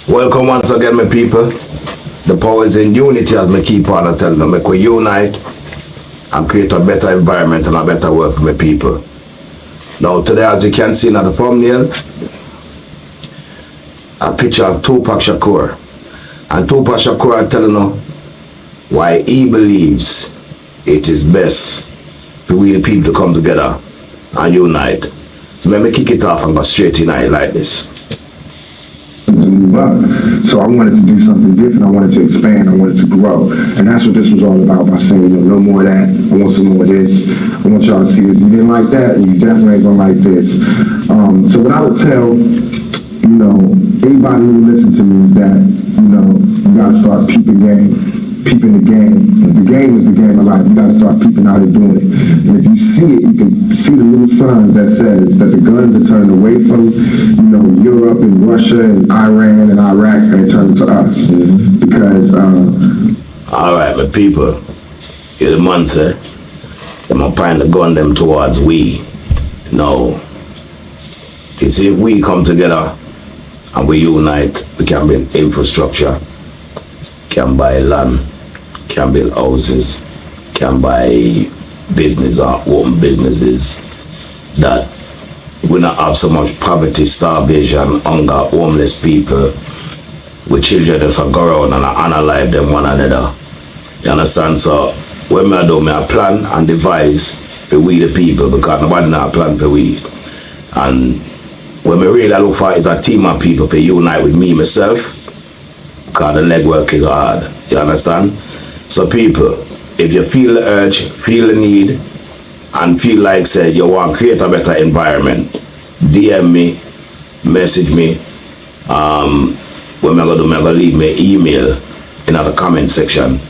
Welcome once again, my people. The power is in unity, as my keep on telling them. Make we unite and create a better environment and a better world for my people. Now today, as you can see in the thumbnail, a picture of Tupac Shakur. And Tupac Shakur is telling you why he believes it is best for we the people to come together and unite. So let me kick it off and go straight in it like this. So I wanted to do something different. I wanted to expand. I wanted to grow. And that's what this was all about, by saying, no more of that. I want some more of this. I want y'all to see this. You didn't like that, you definitely ain't gonna like this. So what I would tell, anybody who listens to me is that, you gotta start peeping the game. The game is the game of life. You gotta start peeping how they're doing it. And if you see it, you can see the little signs that says that the guns are turning away from, Europe and Russia and Iran and Iraq, and they're turning to us. Because, all right, my people, you're the man say, them are trying to gun them towards we. No. You see, if we come together and we unite, we can build infrastructure, can buy land, can build houses, can buy business or own businesses, that we not have so much poverty, starvation, hunger, homeless people with children that go around and analyze them one another. You understand? So when I do, I plan and devise for we the people, because nobody not plan for we. And when we really look for is a team of people to unite with me myself, because the legwork is hard. You understand? So people, if you feel the urge, feel the need, and feel like say you want to create a better environment, DM me, message me. When I'm gonna leave me email in the comment section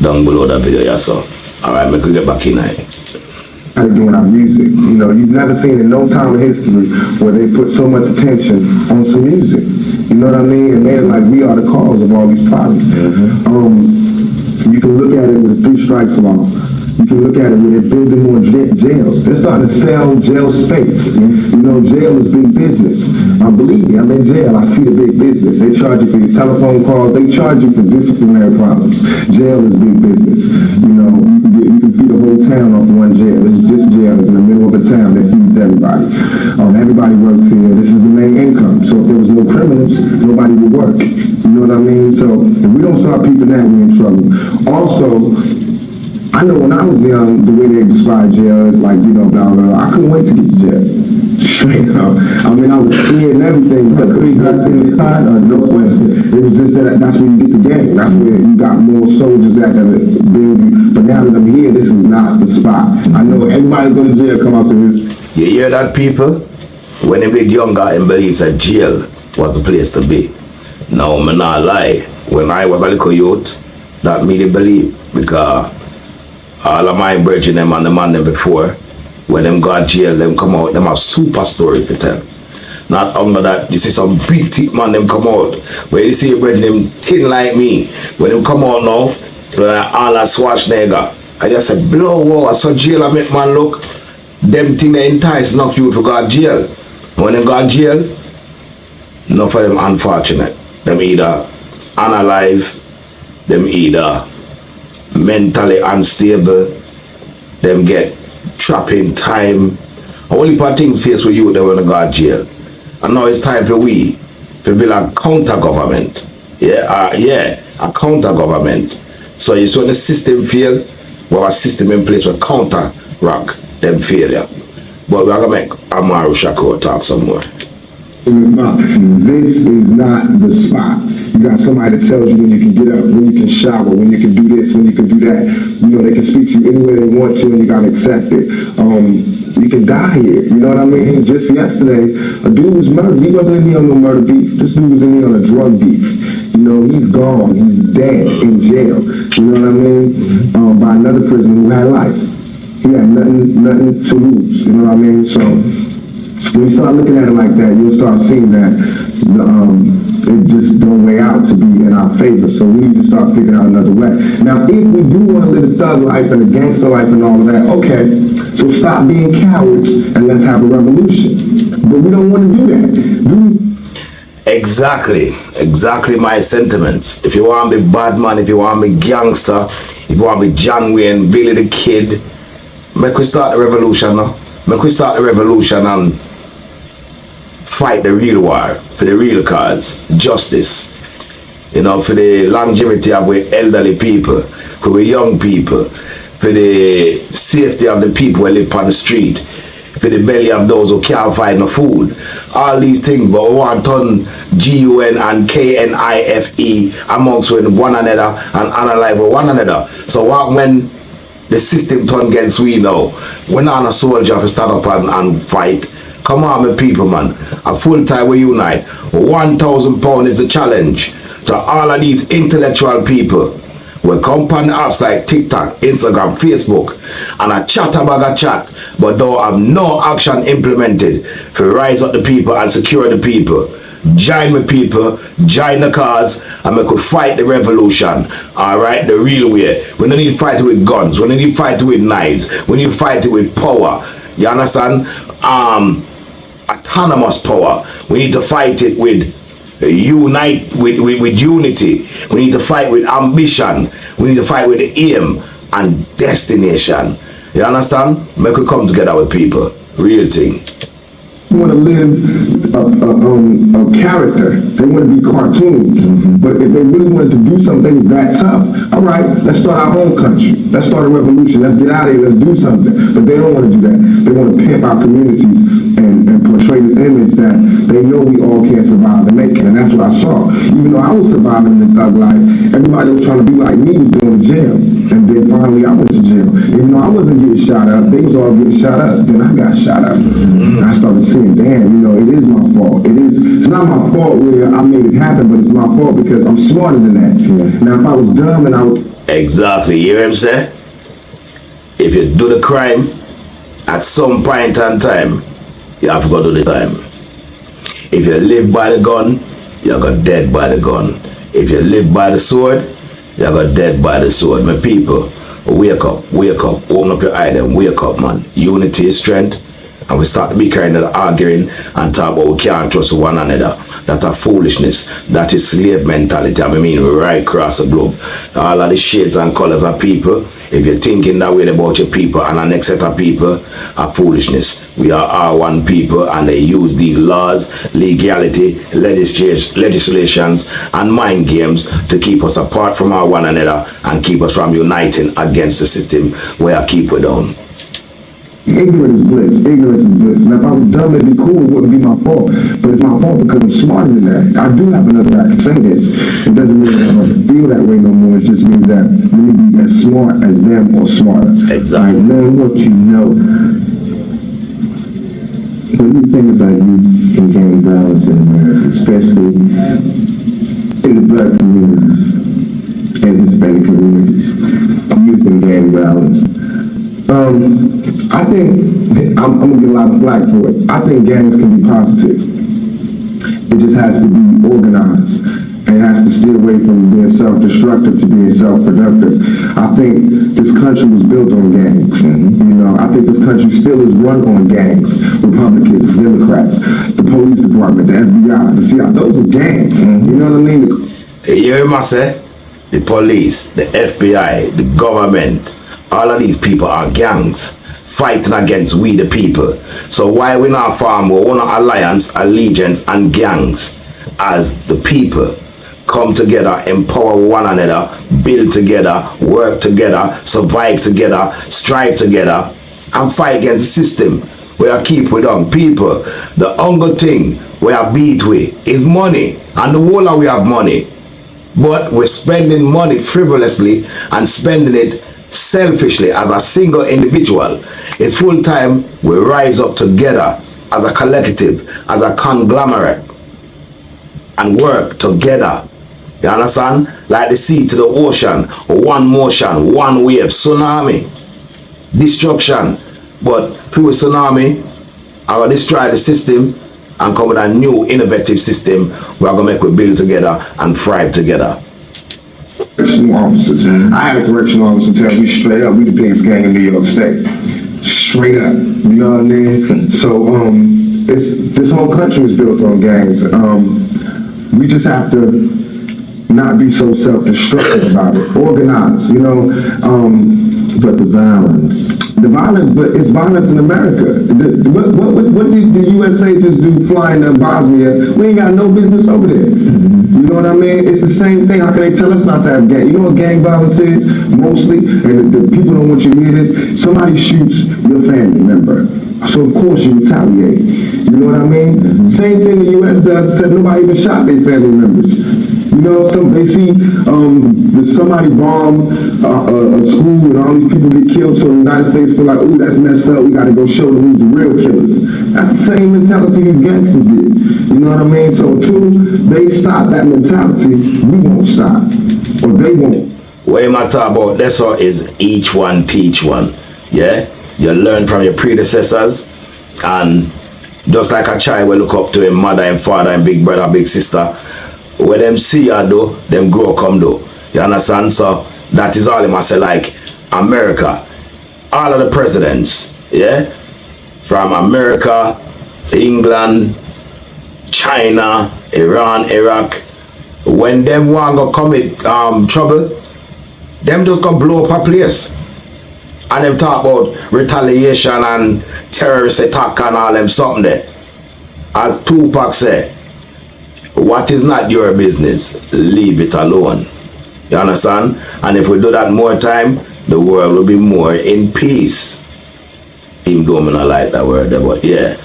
down below the video. Yeah, so alright, make we get back in it. Doing our music. You've never seen in no time in history where they put so much attention on some music. You know what I mean? And made it like we are the cause of all these problems. You can look at it with the 3 strikes law. You can look at it when they're building more jails. They're starting to sell jail space. Jail is big business. Believe me, I'm in jail. I see the big business. They charge you for your telephone calls. They charge you for disciplinary problems. Jail is big business. You can feed a whole town off one jail. This jail is in the middle of a town that feeds everybody. Everybody works here. This is the main income. So if there was no criminals, nobody would work. You know what I mean? So if we don't start peeping that, we're in trouble. Also, I know when I was young, the way they described jail is like, I couldn't wait to get to jail. Straight up. I mean, I was scared and everything, but we got in the car, no question. It was just that's where you get the game. That's where you got more soldiers that build you. But now that I'm here, this is not the spot. I know everybody go to jail, come out to this. You hear that, people? When they big younger and believes that jail was the place to be. No, I'm not lie. When I was a little youth, that me they believe, because all of my brethren them and the man them before, when them got jail, them come out, them have super story for tell. Not only that, you see some big teeth man them come out, where you see brethren them thin like me. When them come out now, all a Schwarzenegger, I just said, blow, wow, I saw jail, I make man look, them thing they entice enough youth to go to jail. When them got jail, enough of them unfortunate. Them either unalive, them either mentally unstable, them get trapped in time. Only part things face with you, they want to go to jail. And now it's time for we to build a counter government. A counter government. So you saw the system fail, we have a system in place with counter rock them failure. But we're gonna make Tupac Shakur talk some more. This is not the spot. You got somebody that tells you when you can get up, when you can shower, when you can do this, when you can do that. They can speak to you any way they want to, and you gotta accept it. You can die here. You know what I mean? Just yesterday, a dude was murdered. He wasn't in here on no murder beef. This dude was in here on a drug beef. He's gone. He's dead in jail. You know what I mean? By another prisoner who had life. He had nothing to lose. You know what I mean? So when you start looking at it like that, you'll start seeing that it just don't weigh out to be in our favor. So we need to start figuring out another way. Now, if we do want to live a thug life and a gangster life and all of that, okay, so stop being cowards and let's have a revolution. But we don't want to do that. Exactly my sentiments. If you want me bad man, if you want me gangster, if you want me John Wayne, Billy the Kid, make we start the revolution now. Make we start the revolution and fight the real war for the real cause, justice. You know, for the longevity of we elderly people, for we young people, for the safety of the people who live on the street, for the belly of those who can't find no food. All these things, but we want to turn GUN and KNIFE amongst one another and analyze with one another. So what when the system turn against we now, we're not a soldier to stand up and fight. Come on, my people, man. A full time we unite. £1,000 is the challenge to all of these intellectual people. We come on the apps like TikTok, Instagram, Facebook, and a chat about a chat, but don't have no action implemented for rise up the people and secure the people. Join my people, join the cause, and we could fight the revolution. Alright, the real way. We don't need to fight it with guns, we don't need to fight it with knives, we need to fight it with power. You understand? Autonomous power. We need to fight it with unite with unity. We need to fight with ambition. We need to fight with aim and destination. You understand? Make we come together with people. Real thing. They want to live a character. They want to be cartoons. But if they really wanted to do something that's that tough, all right, let's start our own country. Let's start a revolution. Let's get out of here. Let's do something. But they don't want to do that. They want to pimp our communities and portray this image that they know we all can't survive and make it. And that's what I saw. Even though I was surviving in the thug life, everybody that was trying to be like me was going to jail. And then finally I went to jail. Even though I wasn't getting shot up, they was all getting shot up. Then I got shot up. And I started seeing, damn, you know, it is my fault. It's not my fault where I made it happen, but it's my fault because I'm smarter than that. Now if I was dumb and I was... Exactly, you hear what I'm saying? If you do the crime, at some point in time, you have to go do the time. If you live by the gun, you got dead by the gun. If you live by the sword, you got dead by the sword. My people, wake up, open up your eye and wake up, man. Unity is strength. And we start to be kind of arguing and talk about we can't trust one another. That's a foolishness. That is slave mentality. I mean, right across the globe. All of the shades and colors of people, if you're thinking that way about your people and the next set of people, are foolishness. We are our one people and they use these laws, legality, legislations, and mind games to keep us apart from our one another and keep us from uniting against the system where I keep we down. Ignorance is bliss. Ignorance is bliss. Now, if I was dumb, it'd be cool. It wouldn't be my fault. But it's my fault because I'm smarter than that. I do have another way I can say this. It doesn't mean that I don't feel that way no more. It just means that we need to be as smart as them or smarter. Exactly. Like, learn what you know. What do you think about youth and gang violence in America, especially in the black communities and Hispanic communities? Youth and gang violence. I think, I'm going to get a lot of flack for it. I think gangs can be positive. It just has to be organized. And it has to steer away from being self-destructive to being self-productive. I think this country was built on gangs. You know, I think this country still is run on gangs. Republicans, Democrats, the police department, the FBI, the CIA, those are gangs. You know what I mean? You hear me say? The police, the FBI, the government, all of these people are gangs fighting against we the people. So why we not form one alliance, allegiance, and gangs as the people come together, empower one another, build together, work together, survive together, strive together, and fight against the system where I keep with on people. The hunger thing where I beat with is money, and the whole of we have money, but we're spending money frivolously and spending it selfishly as a single individual. It's full time we rise up together as a collective, as a conglomerate, and work together. You understand? Like the sea to the ocean, one motion, one wave, tsunami, destruction. But through a tsunami, I will destroy the system and come with a new innovative system we're gonna make we build together and thrive together. Correctional officers. I had a correctional officer tell me straight up, we the biggest gang in New York State. Straight up. You know what I mean? So, this whole country was built on gangs. We just have to not be so self-destructive about it. Organize, but the violence, but it's violence in America. What did the USA just do flying to Bosnia? We ain't got no business over there. You know what I mean? It's the same thing. How can they tell us not to have gang? You know what gang violence is? Mostly, and the people don't want you to hear this, somebody shoots your family member. So of course you retaliate. You know what I mean? Same thing the US does, said nobody even shot their family members. They see somebody bomb a school and all these people get killed, so the United States feel like, ooh, that's messed up, we gotta go show them who's the real killers. That's the same mentality these gangsters did. You know what I mean? So until they stop that mentality, we won't stop. Or they won't. What you talk about this is each one teach one. Yeah? You learn from your predecessors, and just like a child will look up to him mother and father and big brother, big sister. When them see you do, them grow come do. You understand? So that is all I must say. Like America, all of the presidents, yeah, from America, England, China, Iran, Iraq, when them want to commit trouble, them just go blow up a place. And them talk about retaliation and terrorist attack and all them something there. As Tupac said, what is not your business, leave it alone. You understand? And if we do that more time, the world will be more in peace. Even though I don't like that word, but yeah.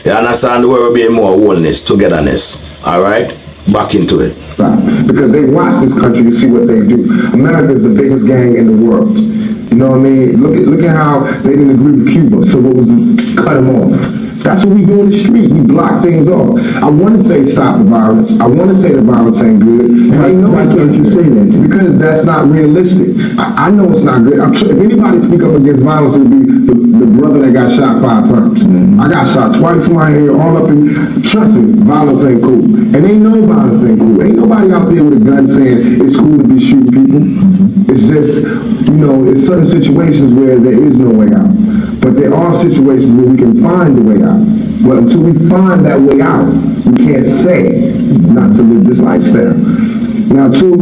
You understand? The world will be in more wholeness, togetherness. Alright? Back into it. Right. Because they watch this country to see what they do. America is the biggest gang in the world. You know what I mean? Look at how they didn't agree with Cuba. So what was it? Cut them off. That's what we do in the street. We block things off. I want to say stop the violence. I want to say the violence ain't good. Why can't you say that? Because that's not realistic. I know it's not good. If anybody speak up against violence, it would be the brother that got shot 5 times. I got shot twice in my head, all up in. Trust me, violence ain't cool. And they know violence ain't cool. Ain't nobody out there with a gun saying it's cool to be shooting people. It's just, it's certain situations where there is no way out. But there are situations where we can find a way out. But until we find that way out, we can't say not to live this lifestyle. Now, too,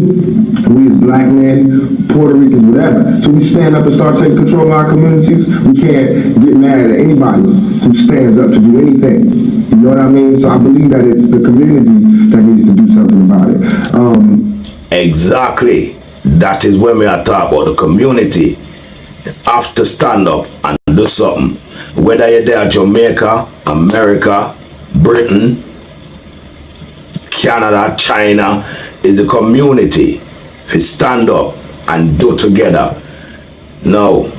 we as black men, Puerto Ricans, whatever, so we stand up and start taking control of our communities. We can't get mad at anybody who stands up to do anything. You know what I mean? So I believe that it's the community that needs to do something about it. Exactly. That is when we are talking about the community. Have to stand up and do something. Whether you're there Jamaica, America, Britain, Canada, China, is the community to stand up and do together. Now,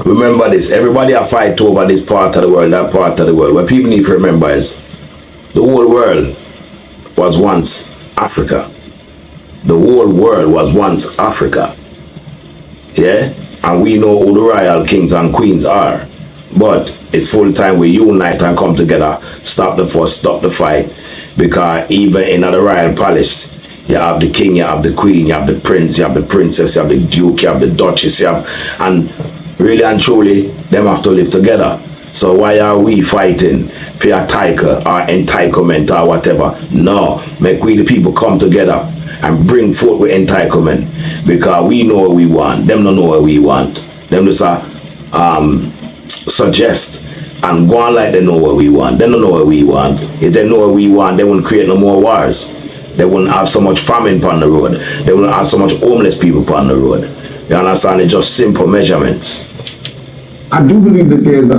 remember this, everybody a fight over this part of the world, that part of the world. What people need to remember is the whole world was once Africa. The whole world was once Africa. Yeah? And we know who the royal kings and queens are. But it's full time we unite and come together, stop the fuss, stop the fight. Because even in the royal palace, you have the king, you have the queen, you have the prince, you have the princess, you have the duke, you have the duchess, and really and truly, them have to live together. So why are we fighting for a title or entitlement or whatever? No, make we the people come together and bring forth with entitlement, because we know what we want. Them don't know what we want. Them just suggest and go on like they know what we want. They don't know what we want. If they know what we want, they won't create no more wars. They won't have so much famine upon the road. They won't have so much homeless people upon the road. You understand? It's just simple measurements. I do believe that there's a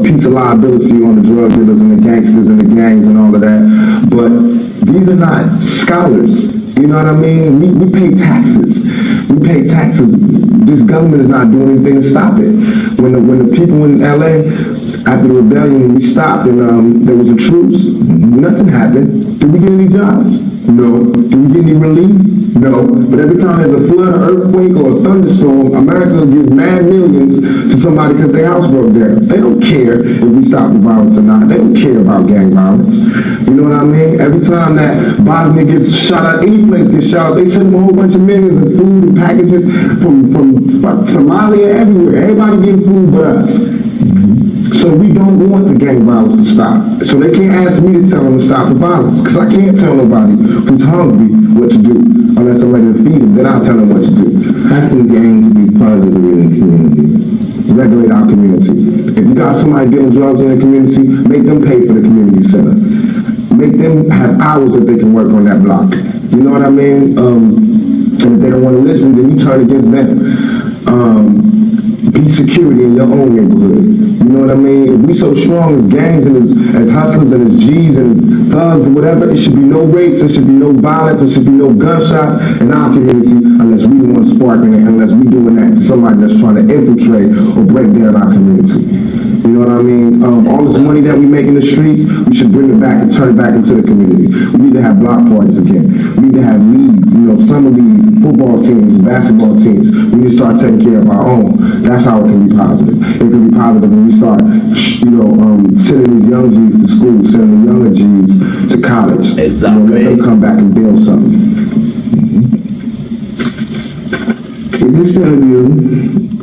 piece of liability on the drug dealers and the gangsters and the gangs and all of that, but these are not scholars. You know what I mean? We pay taxes. We pay taxes. This government is not doing anything to stop it. When the people in LA, after the rebellion, we stopped and there was a truce, nothing happened. Did we get any jobs? No. Did we get any relief? No. But every time there's a flood, an earthquake, or a thunderstorm, America will give mad millions to somebody because their house broke down. They don't care if we stop the violence or not. They don't care about gang violence. You know what I mean? Every time that Bosnia gets shot out, any place gets shot out, they send them a whole bunch of millions of food and packages from Somalia everywhere. Everybody getting food but us. So we don't want the gang violence to stop. So they can't ask me to tell them to stop the violence, because I can't tell nobody who's hungry what to do unless I'm ready to feed them. Then I'll tell them what to do. How can gangs be positive in the community? Regulate our community. If you got somebody dealing drugs in the community, make them pay for the community center. Make them have hours that they can work on that block. You know what I mean? And if they don't want to listen, then you turn against them. Be security in your own neighborhood. You know what I mean? If we so strong as gangs and as hustlers and as G's and as thugs and whatever, it should be no rapes, there should be no violence, there should be no gunshots in our community unless we want sparking it, unless we doing that to somebody that's trying to infiltrate or break down our community. You know what I mean? All this money that we make in the streets, we should bring it back and turn it back into the community. We need to have block parties again. We need to have leagues, summer leagues, football teams, basketball teams. We need to start taking care of our own. That's how it can be positive. It can be positive when we start, sending these young G's to school, sending the younger G's to college. Exactly. Let them come back and build something. Is this interview